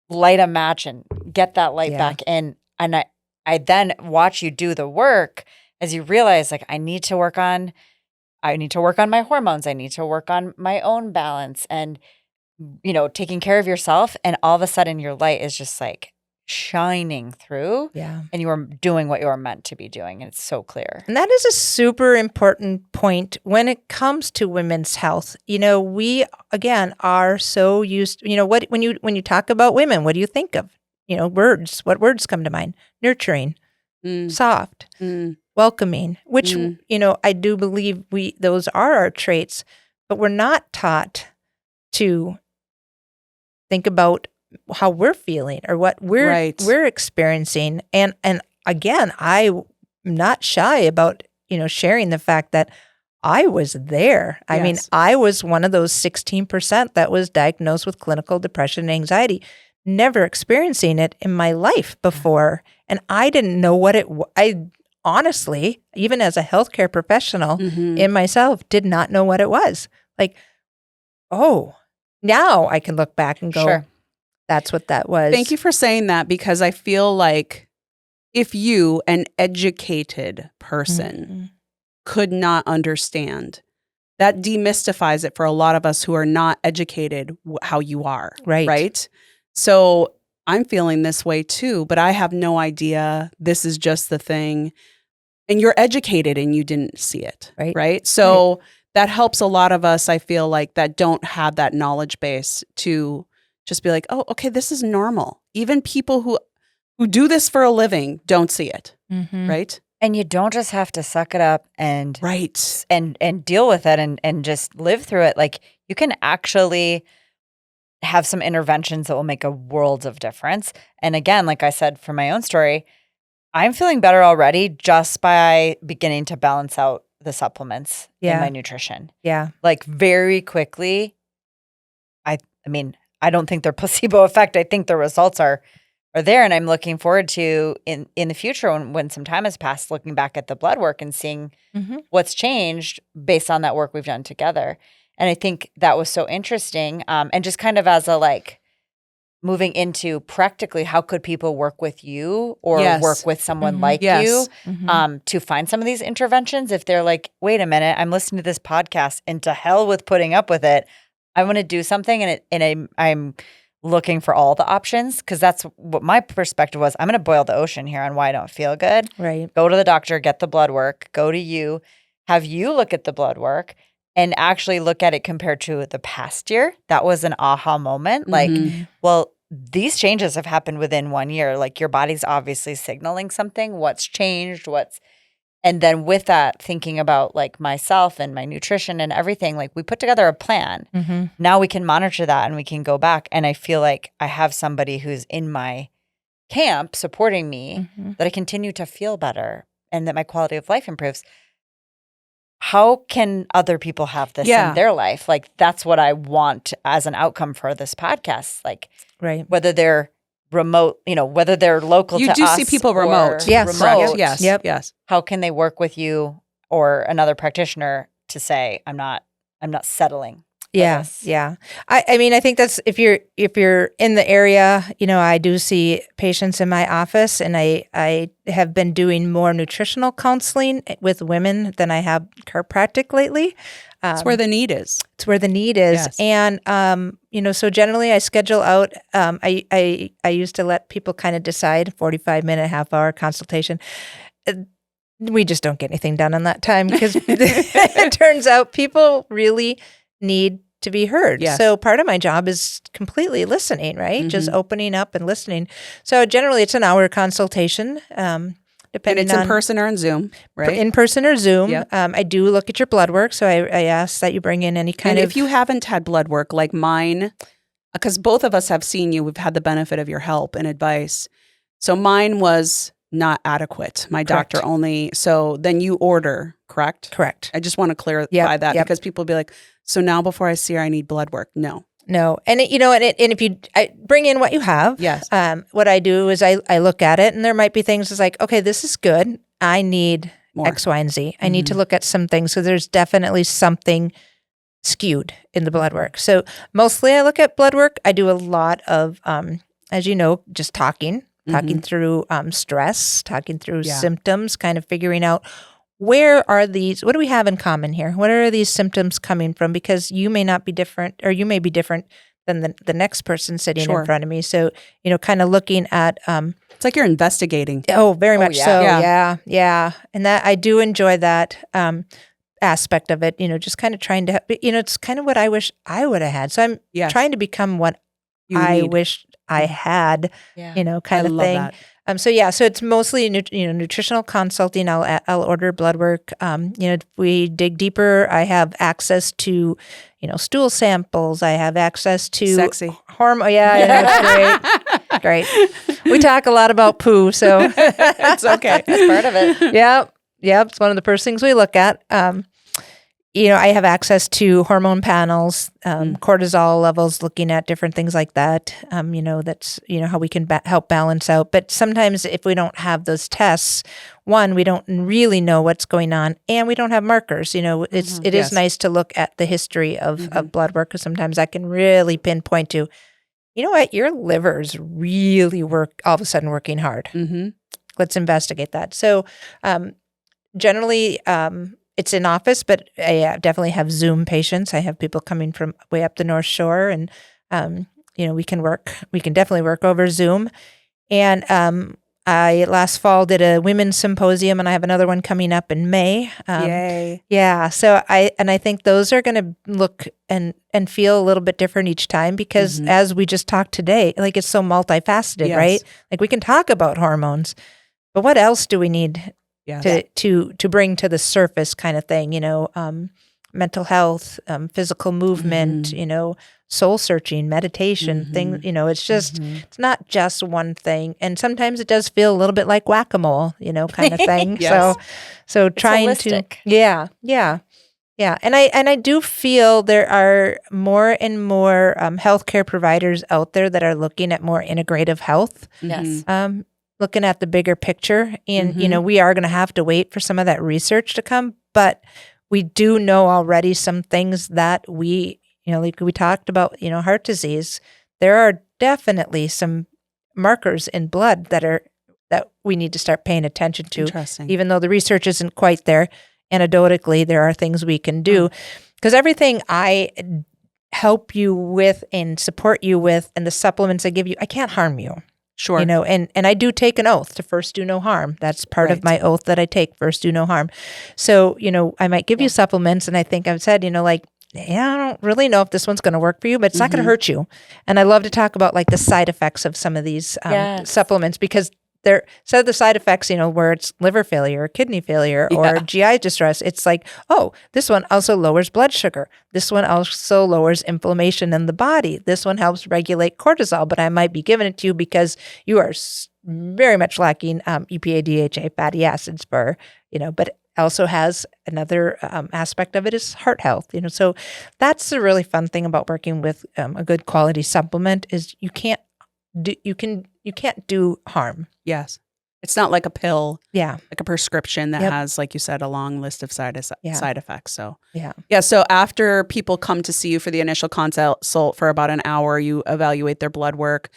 light a match and get that light back in. And I then watch you do the work as you realize, like, I need to work on my hormones. I need to work on my own balance and, you know, taking care of yourself. And all of a sudden your light is just like shining through. Yeah. And you are doing what you are meant to be doing. And it's so clear. And that is a super important point when it comes to women's health. You know, we, again, are so used, you know, when you talk about women, what do you think of? You know, words, what words come to mind? Nurturing, soft, welcoming, which, you know, I do believe those are our traits, but we're not taught to think about how we're feeling or what we're experiencing. And again, I'm not shy about, you know, sharing the fact that I was there. I mean, I was one of those 16% that was diagnosed with clinical depression and anxiety, never experiencing it in my life before. And I didn't know what I honestly, even as a healthcare professional in myself, did not know what it was. Like, oh, now I can look back and go, that's what that was. Thank you for saying that, because I feel like if you, an educated person, could not understand, that demystifies it for a lot of us who are not educated how you are. Right? So I'm feeling this way too, but I have no idea. This is just the thing. And you're educated and you didn't see it. Right? So that helps a lot of us, I feel like, that don't have that knowledge base to just be like, oh, okay, this is normal. Even people who do this for a living don't see it. Right? And you don't just have to suck it up and and deal with it and just live through it. Like, you can actually have some interventions that will make a world of difference. And again, like I said, for my own story, I'm feeling better already just by beginning to balance out the supplements in my nutrition. Like, very quickly. I mean, I don't think they're placebo effect. I think the results are there. And I'm looking forward to in the future when some time has passed, looking back at the blood work and seeing what's changed based on that work we've done together. And I think that was so interesting. And just kind of as a like moving into practically, how could people work with you or work with someone like you to find some of these interventions? If they're like, wait a minute, I'm listening to this podcast and to hell with putting up with it. I want to do something, and I'm looking for all the options, because that's what my perspective was. I'm going to boil the ocean here on why I don't feel good. Go to the doctor, get the blood work, go to you, have you look at the blood work, and actually look at it compared to the past year. That was an aha moment. Like, well, these changes have happened within 1 year. Like, your body's obviously signaling something. What's changed? And then with that, thinking about like myself and my nutrition and everything, like, we put together a plan. Now we can monitor that and we can go back. And I feel like I have somebody who's in my camp supporting me, that I continue to feel better and that my quality of life improves. How can other people have this in their life? Like, that's what I want as an outcome for this podcast. Like, whether they're remote, you know, whether they're local to us. You do see people remote. Remote. Yes. How can they work with you or another practitioner to say, I'm not settling? I mean, I think that's if you're in the area, you know, I do see patients in my office, and I have been doing more nutritional counseling with women than I have chiropractic lately. It's where the need is. Yes. And, you know, so generally I schedule out, I used to let people kind of decide 45-minute, half-hour consultation. We just don't get anything done in that time, because it turns out people really need to be heard. So part of my job is completely listening, right? Just opening up and listening. So generally it's an hour consultation. depending And it's on in person or in Zoom, right? in person or Zoom. Yep. I do look at your blood work, so I ask that you bring in any kind and of. if you haven't had blood work like mine, because both of us have seen you, we've had the benefit of your help and advice. So mine was not adequate. My Correct. doctor only. So then you order, correct? Correct. I just want to clarify that Yep. because people be like, so now before I see her, I need blood work. No. No, and and if you bring in what you have, Yes. what I do is I look at it, and there might be things that's like, okay, this is good. I need More. X, Y, and Z. I need to look at some things. So there's definitely something skewed in the blood work. So mostly I look at blood work. I do a lot of, as you know, just talking through stress, talking through symptoms, kind of figuring out where are these, what do we have in common here? What are these symptoms coming from? Because you may not be different, or you may be different than the next person sitting in front of me. So, kind of looking at, it's like you're investigating. Oh, very much yeah. so. Yeah. Yeah. And that I do enjoy that aspect of it, just kind of trying to, it's kind of what I wish I would have had. So I'm trying to become what I wish I had, kind of thing. That. So it's mostly, nutritional consulting. I'll order blood work. If we dig deeper, I have access to, stool samples. I have access to Sexy. hormone. Yeah, I know, it's great. We talk a lot about poo, so It's okay. That's part of it. Yep. It's one of the first things we look at. I have access to hormone panels, cortisol levels, looking at different things like that. That's, how we can help balance out. But sometimes if we don't have those tests, one, we don't really know what's going on, and we don't have markers. It is nice to look at the history of blood work, because sometimes I can really pinpoint to, you know what, your liver's really all of a sudden working hard. Mm-hmm. Let's investigate that. So generally, it's in office, but I definitely have Zoom patients. I have people coming from way up the North Shore, and we can definitely work over Zoom. And I last fall did a women's symposium, and I have another one coming up in May. Yay! Yeah, so I think those are going to look and feel a little bit different each time, because as we just talked today, like, it's so multifaceted, right? Like, we can talk about hormones, but what else do we need? To bring to the surface, kind of thing, mental health, physical movement, soul searching, meditation, things, it's just, it's not just one thing. And sometimes it does feel a little bit like whack-a-mole, kind of thing. Yes. So trying holistic. Yeah. And I do feel there are more and more healthcare providers out there that are looking at more integrative health. Yes. Looking at the bigger picture, and we are going to have to wait for some of that research to come, but we do know already some things that we, like we talked about, heart disease. There are definitely some markers in blood that we need to start paying attention to. Interesting. Even though the research isn't quite there, anecdotally, there are things we can do, because everything I help you with and support you with, and the supplements I give you, I can't harm you. Sure. And I do take an oath to first do no harm. That's part of my oath that I take, first do no harm. So, I might give you supplements, and I think I've said, I don't really know if this one's going to work for you, but it's not going to hurt you. And I love to talk about, like, the side effects of some of these supplements, because they're, instead of the side effects, where it's liver failure or kidney failure or GI distress, it's like, oh, this one also lowers blood sugar. This one also lowers inflammation in the body. This one helps regulate cortisol, but I might be giving it to you because you are very much lacking EPA, DHA, fatty acids but also has another aspect of it is heart health. So that's the really fun thing about working with a good quality supplement, is you can't do harm. Yes. It's not like a pill, like a prescription that has, like you said, a long list of side effects. So yeah. So after people come to see you for the initial consult for about an hour, you evaluate their blood work.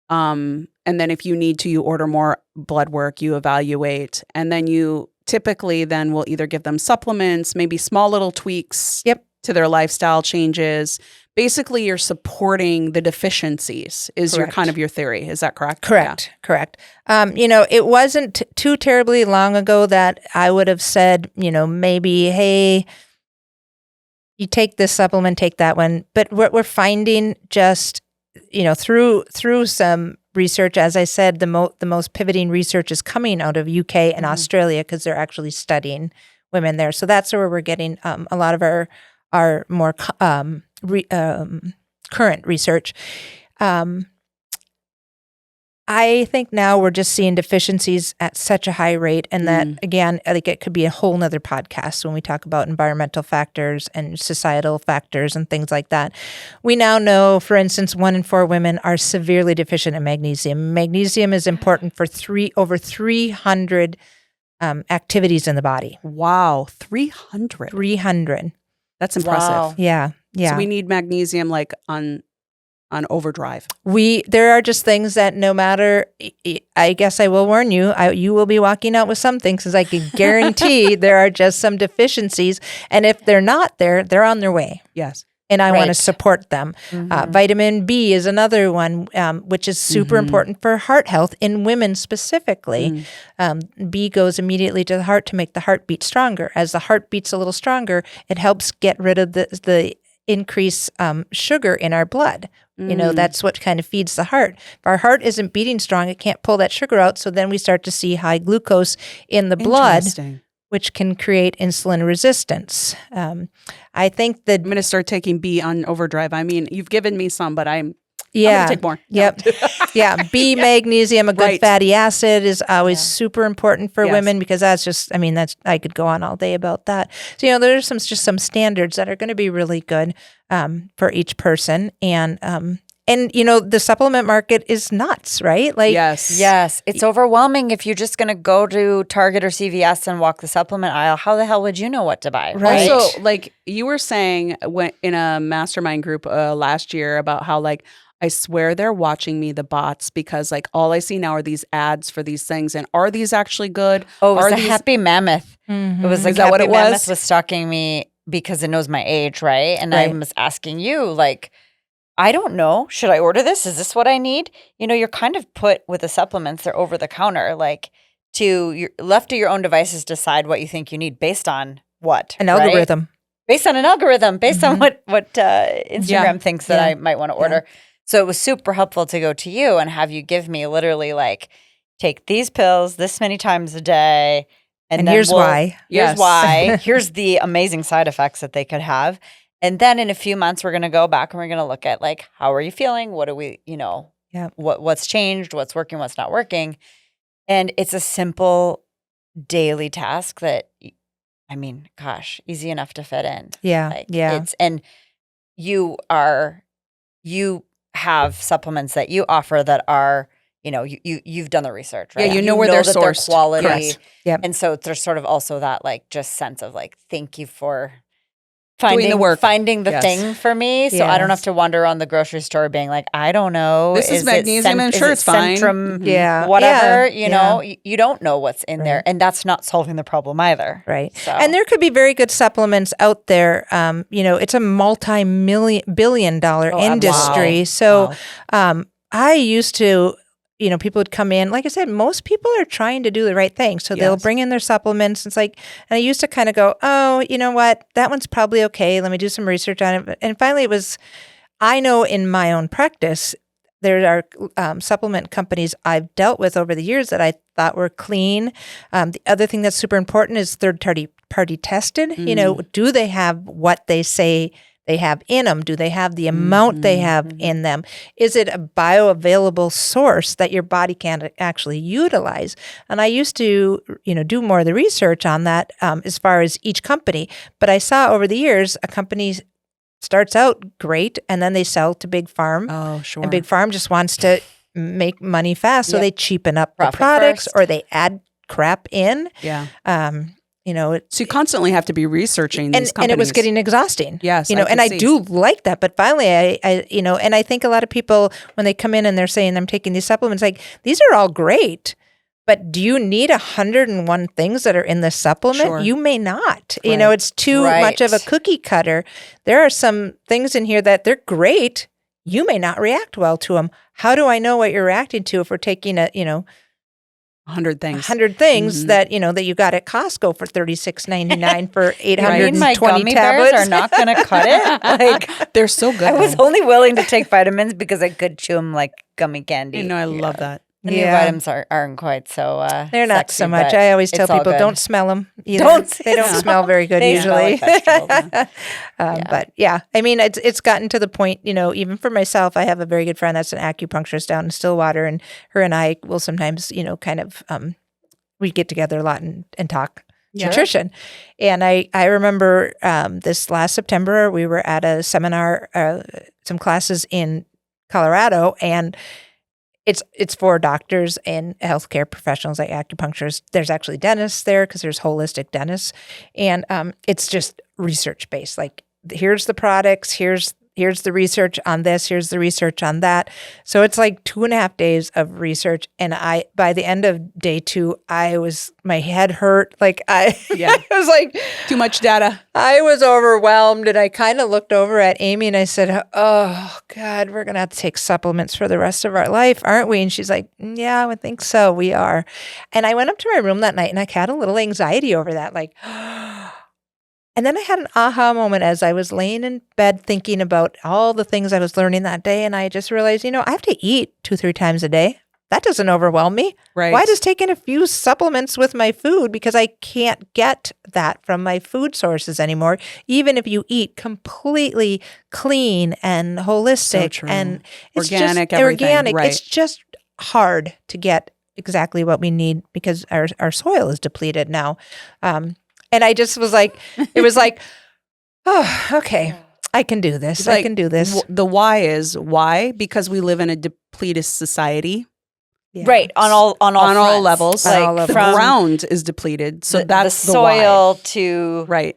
And then if you need to, you order more blood work, you evaluate, and then you typically then will either give them supplements, maybe small little tweaks to their lifestyle changes. Basically, you're supporting the deficiencies is your theory. Is that correct? Correct. It wasn't too terribly long ago that I would have said, maybe, hey, you take this supplement, take that one. But what we're finding just, through some research. As I said, the most pivoting research is coming out of UK and Australia because they're actually studying women there. So that's where we're getting a lot of our more current research. I think now we're just seeing deficiencies at such a high rate. And that, again, I think it could be a whole nother podcast when we talk about environmental factors and societal factors and things like that. We now know, for instance, 1 in 4 women are severely deficient in magnesium. Magnesium is important for over 300 activities in the body. Wow, 300. 300. That's impressive. Wow. Yeah. So we need magnesium like on overdrive. There are just things that no matter, I guess I will warn you, you will be walking out with some things because I can guarantee there are just some deficiencies. And if they're not there, they're on their way. Yes. And I want to support them. Vitamin B is another one, which is super important for heart health in women specifically. B goes immediately to the heart to make the heart beat stronger. As the heart beats a little stronger, it helps get rid of the increased sugar in our blood. You know, that's what kind of feeds the heart. If our heart isn't beating strong, it can't pull that sugar out. So then we start to see high glucose in the blood, which can create insulin resistance. I think that I'm going to start taking B on overdrive. I mean, you've given me some, but I'm going to take more. Yep. Yeah. B, magnesium, a good fatty acid is always super important for women because that's just, I mean, I could go on all day about that. So, you know, there's some standards that are going to be really good for each person. And, you know, the supplement market is nuts, right? Like, yes. It's overwhelming. If you're just going to go to Target or CVS and walk the supplement aisle, how the hell would you know what to buy? Right. Also, like you were saying in a mastermind group last year about how like, I swear they're watching me, the bots, because like all I see now are these ads for these things. And are these actually good? Oh, it was a Happy Mammoth. It was like Is that what it was? Mammoth was stalking me because it knows my age, right? And I was asking you, like, I don't know. Should I order this? Is this what I need? You know, you're kind of put with the supplements. They're over the counter, like you're left to your own devices, decide what you think you need based on what? An algorithm. Based on an algorithm, based on what Instagram thinks that I might want to order. So it was super helpful to go to you and have you give me literally like, take these pills this many times a day. And here's why. Here's why. Here's the amazing side effects that they could have. And then in a few months, we're going to go back and we're going to look at like, how are you feeling? What do we, you know, what's changed? What's working? What's not working? And it's a simple daily task that, I mean, gosh, easy enough to fit in. And you have supplements that you offer that are, you know, you've done the research, right? Yeah, you know where they're sourced. They're quality. Correct. And so there's sort of also that like just sense of like, thank you for finding the work, finding the thing for me. So I don't have to wander around the grocery store being like, I don't know. This is magnesium and sure it's fine. Centrum, whatever, you know, you don't know what's in there. And that's not solving the problem either. Right. So. And there could be very good supplements out there. You know, it's a multi-billion-dollar industry. Wow. So I used to, you know, people would come in. Like I said, most people are trying to do the right thing. So they'll bring in their supplements. It's like, and I used to kind of go, oh, you know what? That one's probably okay. Let me do some research on it. And finally it was, I know in my own practice, there are supplement companies I've dealt with over the years that I thought were clean. The other thing that's super important is third-party tested. You know, do they have what they say they have in them? Do they have the amount they have in them? Is it a bioavailable source that your body can actually utilize? And I used to, you know, do more of the research on that as far as each company. But I saw over the years a company starts out great and then they sell to Big Farm. Oh, sure. And Big Farm just wants to make money fast. So they cheapen up the products or they add crap in. Yeah. You know, so you constantly have to be researching these companies. And it was getting exhausting. Yes, you know, I do like that. But finally, I, you know, and I think a lot of people when they come in and they're saying I'm taking these supplements, like these are all great, but do you need 101 things that are in this supplement? Sure. You may not. Right. You know, it's too much of a cookie cutter. There are some things in here that they're great. You may not react well to them. How do I know what you're reacting to if we're taking a, you know, 100 things. 100 things that, that you got at Costco for $36.99 for 820 my gummy tablets. bears are not going to cut it? Like, They're so good. I was only willing to take vitamins because I could chew them like gummy candy. You know, I love that. The new vitamins aren't quite so they're not sexy, so much. but I always tell it's all people, good. don't smell them either. They don't Yeah. smell very good They smell usually. like vegetables. But yeah, I mean, it's gotten to the point, even for myself, I have a very good friend that's an acupuncturist down in Stillwater, and her and I will sometimes, kind of, we get together a lot and talk nutrition. And I remember this last September, we were at a seminar, some classes in Colorado, and it's for doctors and healthcare professionals like acupuncturists. There's actually dentists there because there's holistic dentists. And it's just research based. Like, here's the products, here's the research on this, here's the research on that. So it's like 2.5 days of research. And by the end of day 2, my head hurt. Like I was like, too much data. I was overwhelmed, and I kind of looked over at Amy and I said, oh God, we're going to have to take supplements for the rest of our life, aren't we? And she's like, yeah, I would think so. We are. And I went up to my room that night and I had a little anxiety over that. Like, and then I had an aha moment as I was laying in bed thinking about all the things I was learning that day. And I just realized, I have to eat 2-3 times a day. That doesn't overwhelm me. Right. Why just taking a few supplements with my food? Because I can't get that from my food sources anymore. Even if you eat completely clean and holistic and it's organic, just everything. organic. Right. It's just hard to get exactly what we need because our soil is depleted now. And I just was like, it was like, oh, okay, I can do this. I can do this. The why is why? Because we live in a depleted society. Yeah. Right, on all fronts. levels. On all Like the levels. ground is depleted. So that's the soil why. to Right.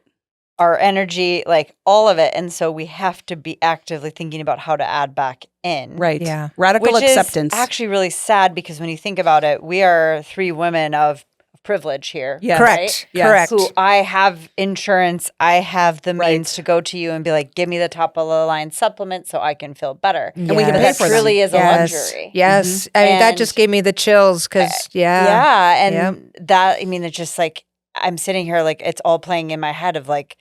our energy, like all of it. And so we have to be actively thinking about how to add back in. Right. Yeah. Radical Which acceptance. is actually really sad because when you think about it, we are 3 women of privilege here. Yeah. Correct. Right? Yes. Correct. Who I have insurance, I have the means to go to you and be like, give me the top of the line supplement so I can feel better. And we can But pay that for them. truly is a Yes. luxury. Yes. I mean, that And- just gave me the chills because, Yeah. And Yep. that, I mean, it's just like, I'm sitting here like it's all playing in my head of like,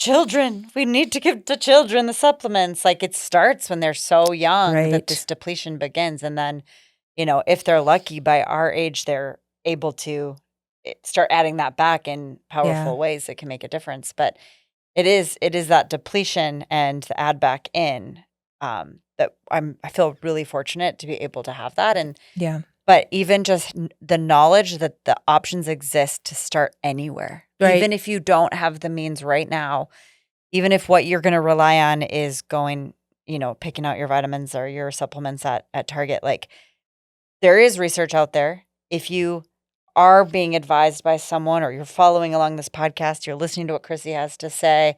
children, we need to give the children the supplements. Like it starts when they're so young Right. that this depletion begins. And then, if they're lucky by our age, they're able to start adding that back in powerful ways that can make a difference. But it is that depletion and the add back in that I feel really fortunate to be able to have that. And Yeah. but even just the knowledge that the options exist to start anywhere, Right. even if you don't have the means right now, even if what you're going to rely on is going, picking out your vitamins or your supplements at Target, like there is research out there. If you are being advised by someone or you're following along this podcast, you're listening to what Chrissy has to say,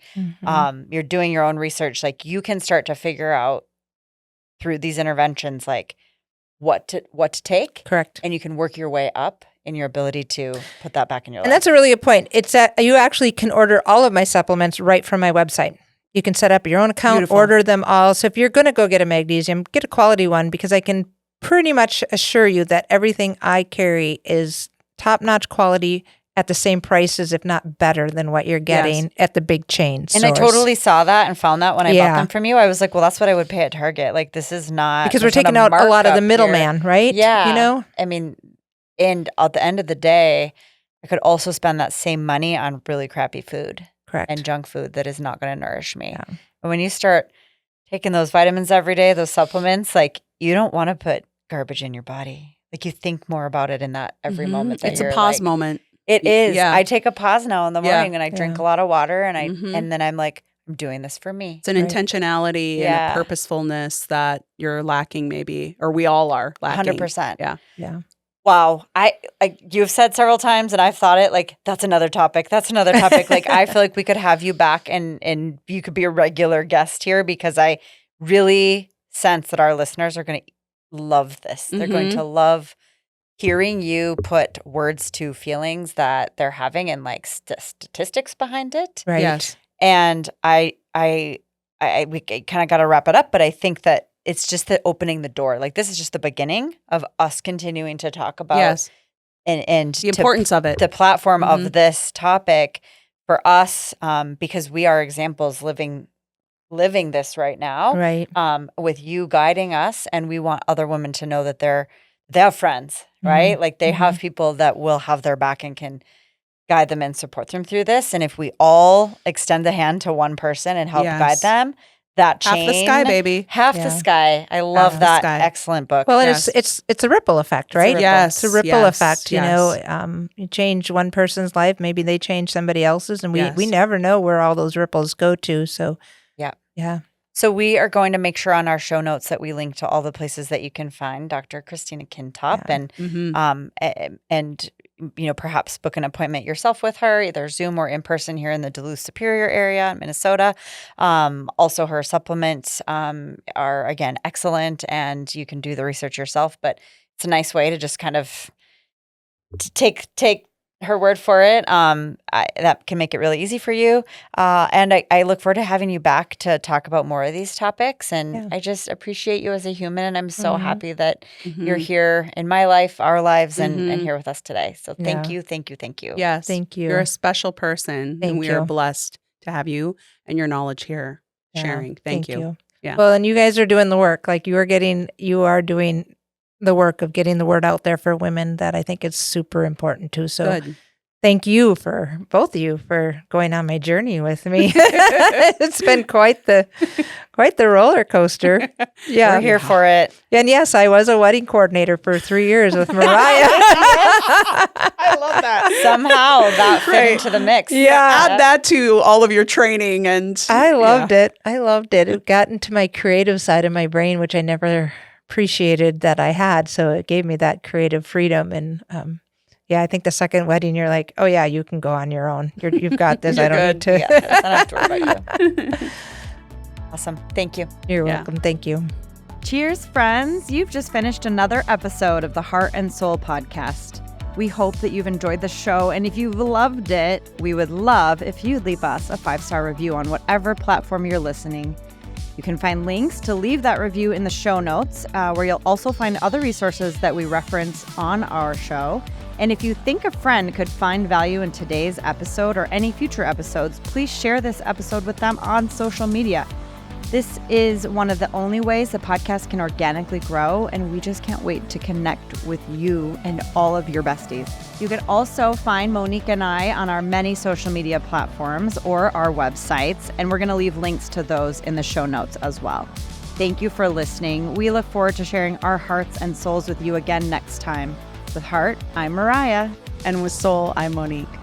you're doing your own research, like you can start to figure out through these interventions, like what to take. Correct. And you can work your way up in your ability to put that back in your life. And that's a really good point. It's that you actually can order all of my supplements right from my website. You can set up your own account, Beautiful. order them all. So if you're going to go get a magnesium, get a quality one because I can pretty much assure you that everything I carry is top-notch quality at the same prices, if not better than what you're getting at the big chain And I totally saw that and found that when I bought them from you. I was like, well, that's what I would pay at Target. Like, this is not... Because we're there's not taking out a lot of the markup middleman, right? Yeah. I mean, and at the end of the day, I could also spend that same money on really crappy food. Correct. And junk food that is not going to nourish me. Yeah. And when you start taking those vitamins every day, those supplements, like, you don't want to put garbage in your body. Like, you think more about it in that every moment. That It's a you're pause like, moment. It is. Yeah. I take a pause now in the Yeah. morning and I drink a lot of water and and then I'm like, I'm doing this for me. It's an intentionality and a purposefulness that you're lacking maybe, or we all are lacking. 100%. Yeah. Yeah. Wow. You've said several times and I've thought it like, that's another topic. That's another topic. Like, I feel like we could have you back and you could be a regular guest here because I really sense that our listeners are going to love this. They're going to love hearing you put words to feelings that they're having and like statistics behind it. Right. Yes. And we kind of got to wrap it up, but I think that it's just the opening the door. Like, this is just the beginning of us continuing to talk about and the importance of it. The platform of this topic for us, because we are examples living this right now, Right. With you guiding us, and we want other women to know that they have friends, right? Like they have people that will have their back and can guide them and support them through this. And if we all extend the hand to one person and help guide them, that chain, half the sky, baby. Half the sky. I love that. Sky. Excellent book. Well, and it's a ripple effect, right? Yes, it's a ripple effect. You yes. know, you change one person's life, maybe they change somebody else's, and we never know where all those ripples go to. So yeah. So we are going to make sure on our show notes that we link to all the places that you can find Dr. Christina Kintop, and perhaps book an appointment yourself with her, either Zoom or in person here in the Duluth Superior area in Minnesota. Also, her supplements are again excellent, and you can do the research yourself. But it's a nice way to just kind of take her word for it. That can make it really easy for you. And I look forward to having you back to talk about more of these topics. And I just appreciate you as a human. And I'm so happy that you're here in my life, our lives, and here with us today. So thank you. Yes. Thank you. You're a special person. Thank and we you. are blessed to have you and your knowledge here sharing. Thank you. Yeah. Well, and you guys are doing the work. Like you are doing the work of getting the word out there for women that I think is super important too. So thank you for both of you for going on my journey with me. It's been quite the roller coaster. Yeah. We're here for it. And yes, I was a wedding coordinator for 3 years with Mariah. I love that. Somehow that fit into the mix. Yeah. Add that to all of your training. And I loved it. It got into my creative side of my brain, which I never appreciated that I had. So it gave me that creative freedom. And I think the second wedding, you're like, oh yeah, you can go on your own. You've got this. I don't need to. Yeah, I don't have to worry about you. Awesome. Thank you. You're welcome. Thank you. Cheers, friends. You've just finished another episode of the Heart and Soul podcast. We hope that you've enjoyed the show. And if you've loved it, we would love if you'd leave us a 5-star review on whatever platform you're listening. You can find links to leave that review in the show notes, where you'll also find other resources that we reference on our show. And if you think a friend could find value in today's episode or any future episodes, please share this episode with them on social media. This is one of the only ways the podcast can organically grow, and we just can't wait to connect with you and all of your besties. You can also find Monique and I on our many social media platforms or our websites, and we're going to leave links to those in the show notes as well. Thank you for listening. We look forward to sharing our hearts and souls with you again next time. With Heart, I'm Mariah. And with Soul, I'm Monique.